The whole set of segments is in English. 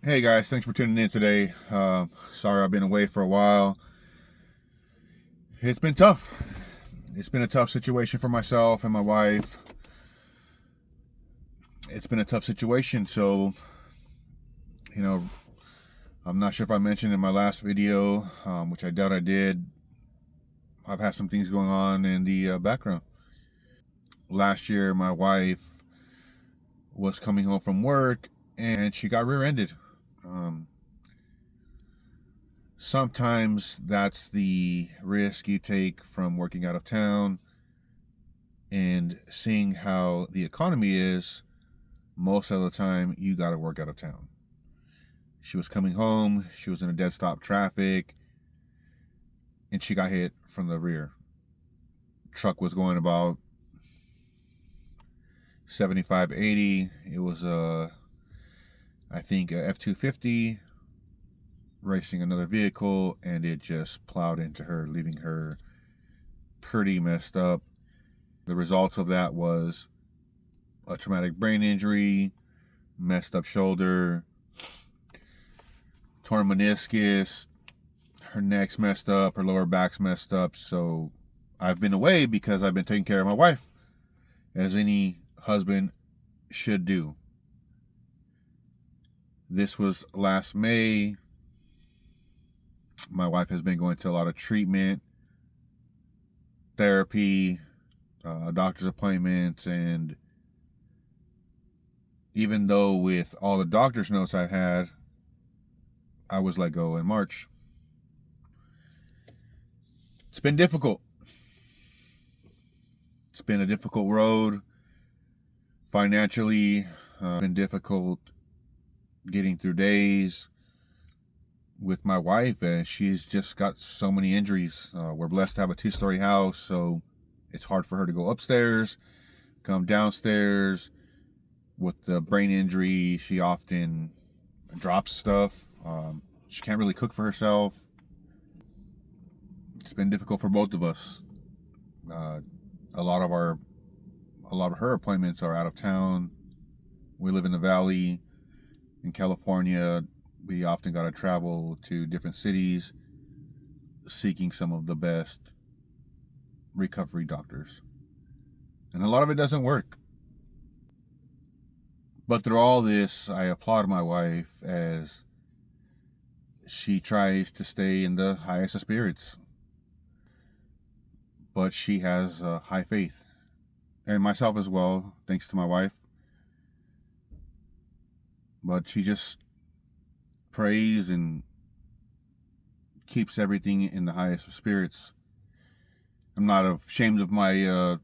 Hey guys, thanks for tuning in today. Sorry I've been away for a while. It's been tough. It's been a tough situation for myself and my wife. It's been a tough situation. So, you know, I'm not sure if I mentioned in my last video, which I doubt I did. I've had some things going on in the background. Last year, my wife was coming home from work and she got rear-ended. Sometimes that's the risk you take from working out of town and seeing how the economy is. Most of the time, you got to work out of town. She was coming home, she was in a dead stop traffic, and she got hit from the rear. Truck was going about 75, 80. It was I think a F-250 racing another vehicle, and it just plowed into her, leaving her pretty messed up. The results of that was a traumatic brain injury, messed up shoulder, torn meniscus, her neck's messed up, her lower back's messed up. So I've been away because I've been taking care of my wife, as any husband should do. This was last May. My wife has been going to a lot of treatment, therapy, doctor's appointments, and even though with all the doctor's notes I had, I was let go in March. It's been difficult. It's been a difficult road. Financially, been difficult getting through days with my wife, and she's just got so many injuries. We're blessed to have a 2-story house, so it's hard for her to go upstairs, come downstairs. With the brain injury, she often drops stuff. She can't really cook for herself. It's been difficult for both of us. A lot of her appointments are out of town. We live in the Valley in California. We often got to travel to different cities seeking some of the best recovery doctors. And a lot of it doesn't work. But through all this, I applaud my wife as she tries to stay in the highest of spirits. But she has high faith. And myself as well, thanks to my wife. But she just prays and keeps everything in the highest of spirits. I'm not ashamed of my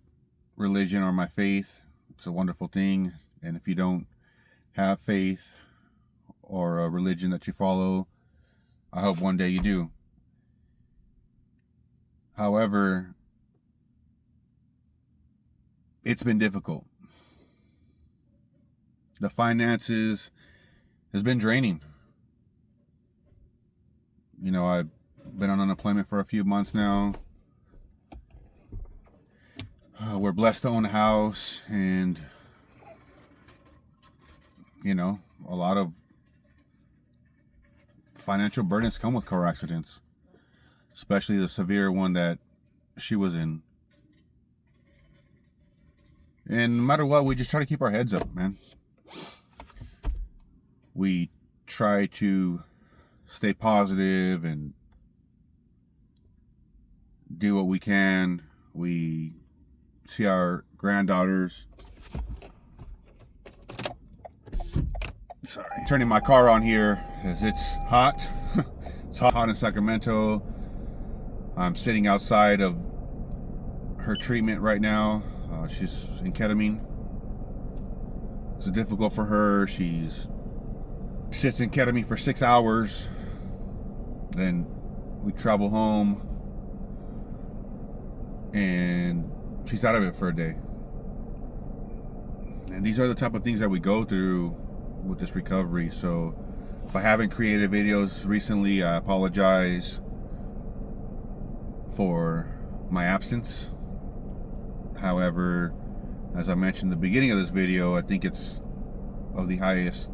religion or my faith. It's a wonderful thing. And if you don't have faith or a religion that you follow, I hope one day you do. However, it's been difficult. The finances has been draining. You know, I've been on unemployment for a few months now. We're blessed to own a house, and you know, a lot of financial burdens come with car accidents, especially the severe one that she was in. And no matter what, we just try to keep our heads up, man. We try to stay positive and do what we can. We see our granddaughters. Sorry, turning my car on here as it's hot. It's hot in Sacramento. I'm sitting outside of her treatment right now. She's in ketamine. It's difficult for her. She sits in ketamine for 6 hours. Then we travel home, and she's out of it for a day. And these are the type of things that we go through with this recovery. So if I haven't created videos recently, I apologize for my absence. However, as I mentioned in the beginning of this video, I think it's of the highest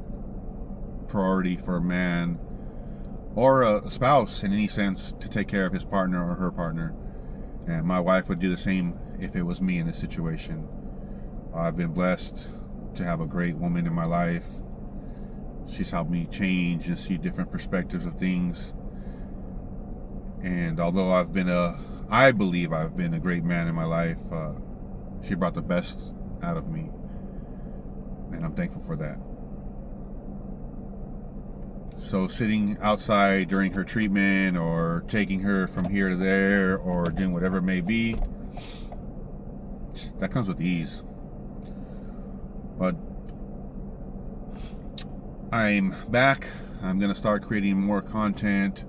priority for a man or a spouse in any sense to take care of his partner or her partner. And my wife would do the same if it was me in this situation. I've been blessed to have a great woman in my life. She's helped me change and see different perspectives of things. And although I believe I've been a great man in my life, she brought the best out of me. And I'm thankful for that. So sitting outside during her treatment or taking her from here to there or doing whatever it may be, that comes with ease. But I'm back. I'm going to start creating more content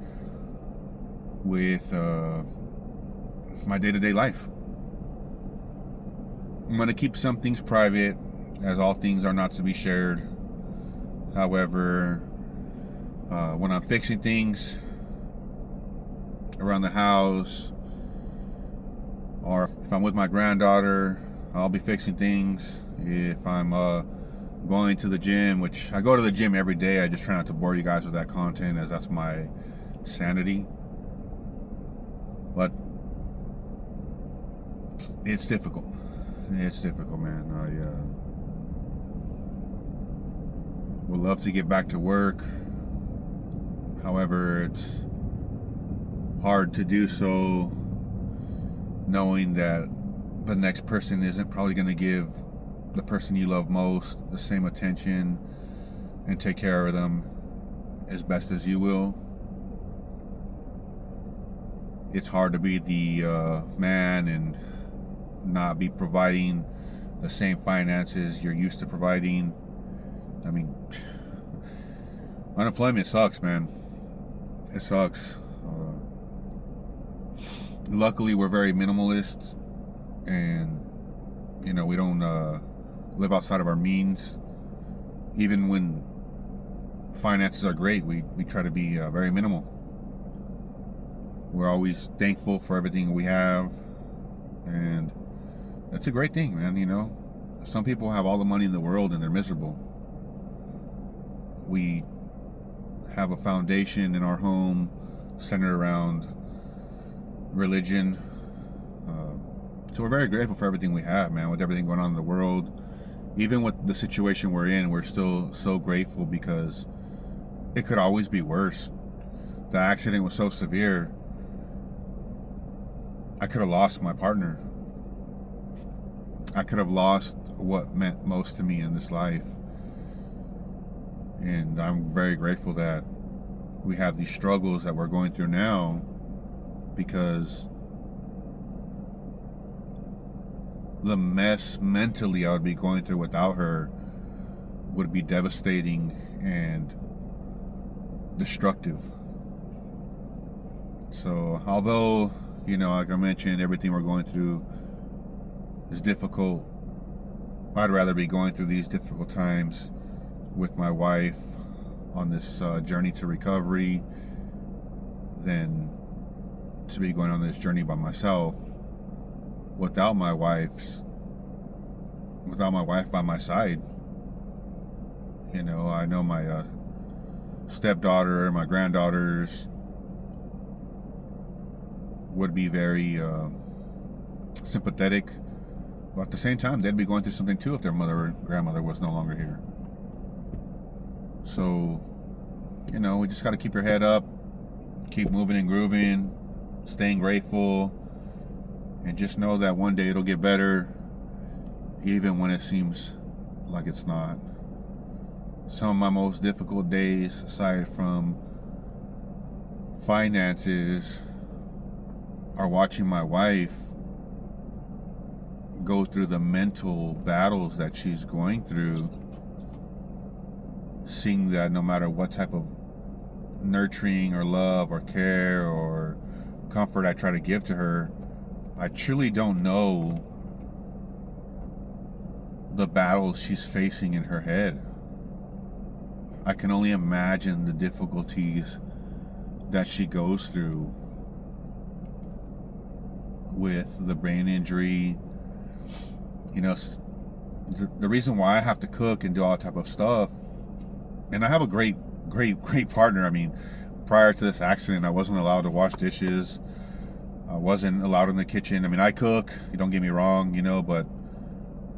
with my day-to-day life. I'm going to keep some things private, as all things are not to be shared. However, when I'm fixing things around the house, or if I'm with my granddaughter, I'll be fixing things. If I'm going to the gym, which I go to the gym every day, I just try not to bore you guys with that content, as that's my sanity. But it's difficult. It's difficult, man. I would love to get back to work. However, it's hard to do so knowing that the next person isn't probably going to give the person you love most the same attention and take care of them as best as you will. It's hard to be the man and not be providing the same finances you're used to providing. I mean, unemployment sucks, man. It sucks. Luckily, we're very minimalist, and we don't live outside of our means. Even when finances are great, we try to be very minimal. We're always thankful for everything we have, and that's a great thing, man. Some people have all the money in the world and they're miserable. We have a foundation in our home centered around religion. So we're very grateful for everything we have, man. With everything going on in the world, even with the situation we're in, we're still so grateful because it could always be worse. The accident was so severe, I could have lost my partner. I could have lost what meant most to me in this life. And I'm very grateful that we have these struggles that we're going through now, because the mess mentally I would be going through without her would be devastating and destructive. So although, like I mentioned, everything we're going through is difficult, I'd rather be going through these difficult times with my wife on this journey to recovery than to be going on this journey by myself without my wife by my side. I know my stepdaughter and my granddaughters would be very sympathetic, but at the same time they'd be going through something too if their mother or grandmother was no longer here. So, we just got to keep your head up, keep moving and grooving, staying grateful, and just know that one day it'll get better, even when it seems like it's not. Some of my most difficult days, aside from finances, are watching my wife go through the mental battles that she's going through, seeing that no matter what type of nurturing or love or care or comfort I try to give to her, I truly don't know the battles she's facing in her head. I can only imagine the difficulties that she goes through with the brain injury. The reason why I have to cook and do all that type of stuff, and I have a great great partner. I mean, prior to this accident, I wasn't allowed to wash dishes. I wasn't allowed in the kitchen. I mean, I cook, don't get me wrong, but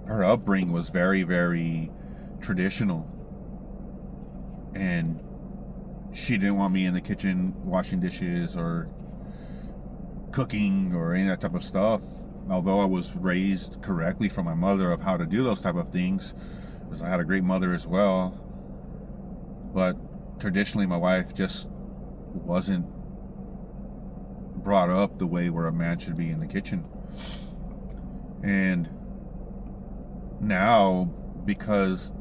her upbringing was very, very traditional. And she didn't want me in the kitchen washing dishes or cooking or any of that type of stuff. Although I was raised correctly from my mother of how to do those type of things, because I had a great mother as well. But traditionally, my wife just wasn't brought up the way where a man should be in the kitchen. And now, because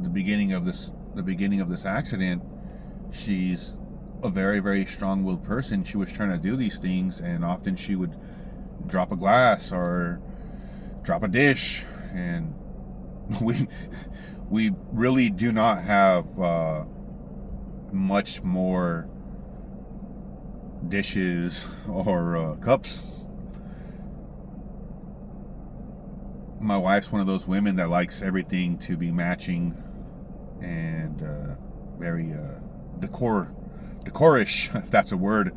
the beginning of this accident, she's a very, very strong-willed person. She was trying to do these things, and often she would drop a glass or drop a dish, and we really do not have much more dishes or cups. My wife's one of those women that likes everything to be matching and very decorish, if that's a word.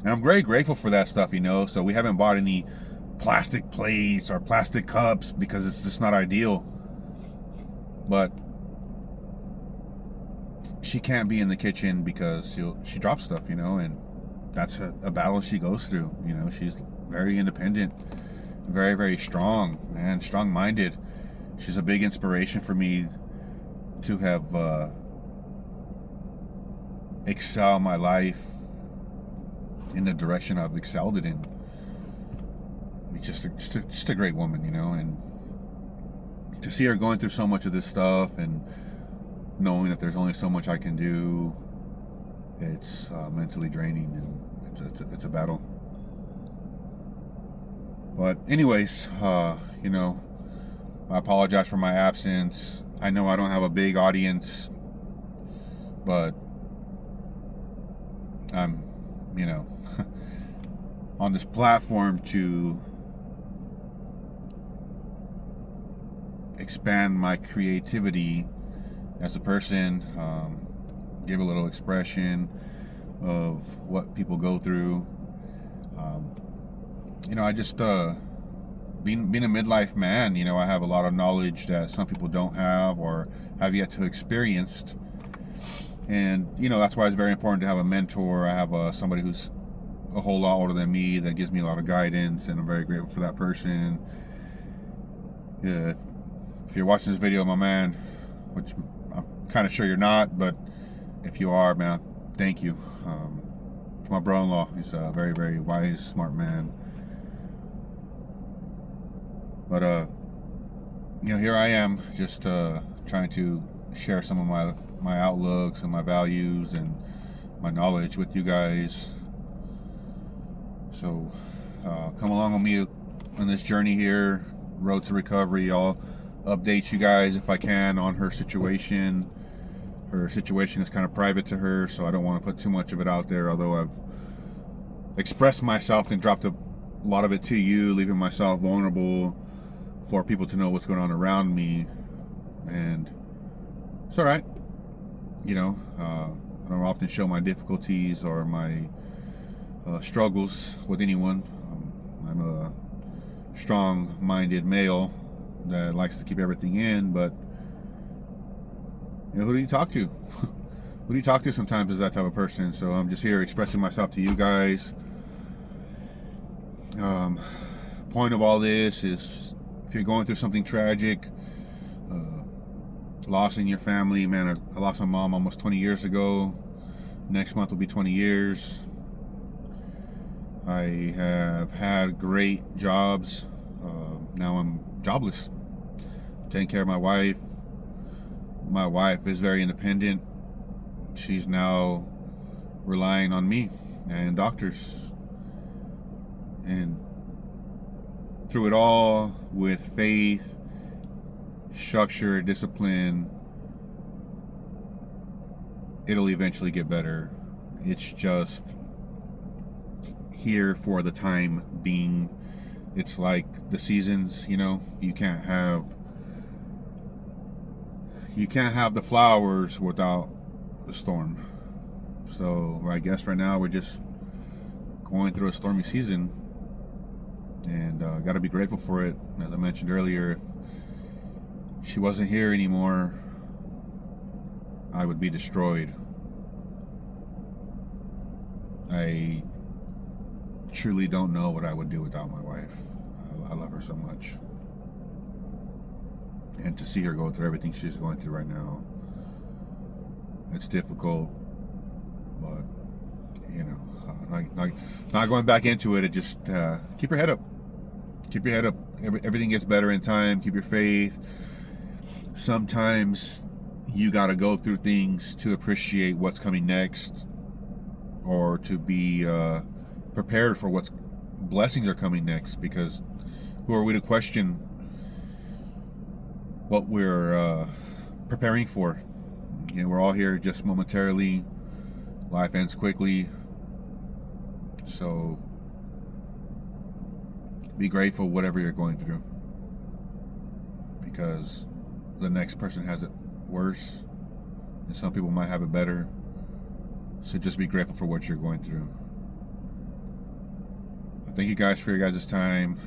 And I'm very grateful for that stuff, So we haven't bought any plastic plates or plastic cups because it's just not ideal. But she can't be in the kitchen because she drops stuff, and that's a battle she goes through. She's very independent, very, very strong, and strong-minded. She's a big inspiration for me to have excel my life in the direction I've excelled it in. I mean, just a great woman, and to see her going through so much of this stuff and knowing that there's only so much I can do, it's mentally draining, and it's a battle. But anyways, I apologize for my absence. I know I don't have a big audience, but I'm, on this platform to expand my creativity as a person, give a little expression of what people go through. I just being a midlife man, I have a lot of knowledge that some people don't have or have yet to experience. And that's why it's very important to have a mentor. I have somebody who's a whole lot older than me that gives me a lot of guidance, and I'm very grateful for that person. Yeah, if you're watching this video, my man, which I'm kind of sure you're not, but if you are, man, thank you. My brother-in-law, he's a very, very wise, smart man. But here I am, just trying to share some of my outlooks and my values and my knowledge with you guys. So come along with me on this journey here, road to recovery. I'll update you guys if I can on her situation. Her situation is kind of private to her, so I don't want to put too much of it out there, although I've expressed myself and dropped a lot of it to you, leaving myself vulnerable for people to know what's going on around me. And it's all right. I don't often show my difficulties or my struggles with anyone. I'm a strong-minded male that likes to keep everything in, but who do you talk to? Who do you talk to sometimes is that type of person. So I'm just here expressing myself to you guys. Point of all this is, if you're going through something tragic, loss in your family, man, I lost my mom almost 20 years ago. Next month will be 20 years. I have had great jobs. Now I'm jobless. Taking care of my wife. My wife is very independent. She's now relying on me and doctors. And through it all, with faith, structure, discipline, it'll eventually get better. It's just here for the time being. It's like the seasons, you can't have the flowers without the storm. So I guess right now we're just going through a stormy season, and got to be grateful for it. As I mentioned earlier, if she wasn't here anymore, I would be destroyed. I truly don't know what I would do without my wife. I love her so much. And to see her go through everything she's going through right now, it's difficult. But, you know, not going back into it. It just keep your head up. Keep your head up. Everything gets better in time. Keep your faith. Sometimes you got to go through things to appreciate what's coming next, or to be prepared for what's blessings are coming next. Because who are we to question what we're preparing for? You know, we're all here just momentarily. Life ends quickly. So be grateful whatever you're going through, because the next person has it worse, and some people might have it better. So just be grateful for what you're going through. Thank you guys for your guys' time.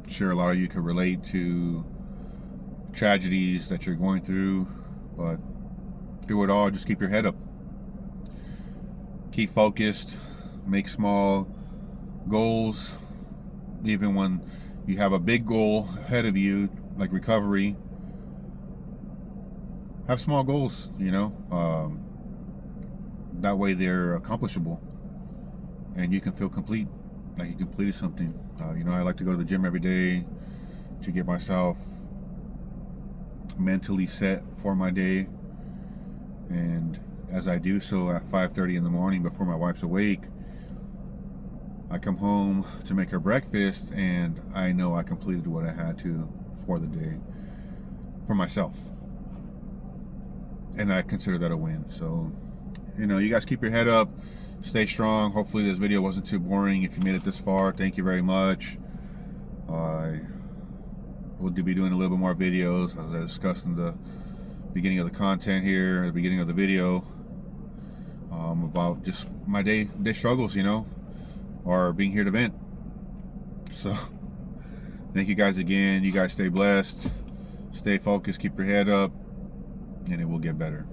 Sure, a lot of you could relate to tragedies that you're going through, but through it all, just keep your head up. Keep focused. Make small goals. Even when you have a big goal ahead of you, like recovery, have small goals, you know. That way they're accomplishable, and you can feel complete, like you completed something. You know, I like to go to the gym every day to get myself mentally set for my day. And as I do so at 5:30 in the morning before my wife's awake, I come home to make her breakfast, and I know I completed what I had to for the day for myself. And I consider that a win. So, you know, you guys keep your head up, stay strong. Hopefully this video wasn't too boring. If you made it this far, thank you very much. We'll be doing a little bit more videos, as I discussed in the beginning of the content here, at the beginning of the video, about just my day struggles, you know, or being here to vent. So thank you guys again. You guys stay blessed, stay focused, keep your head up, and it will get better.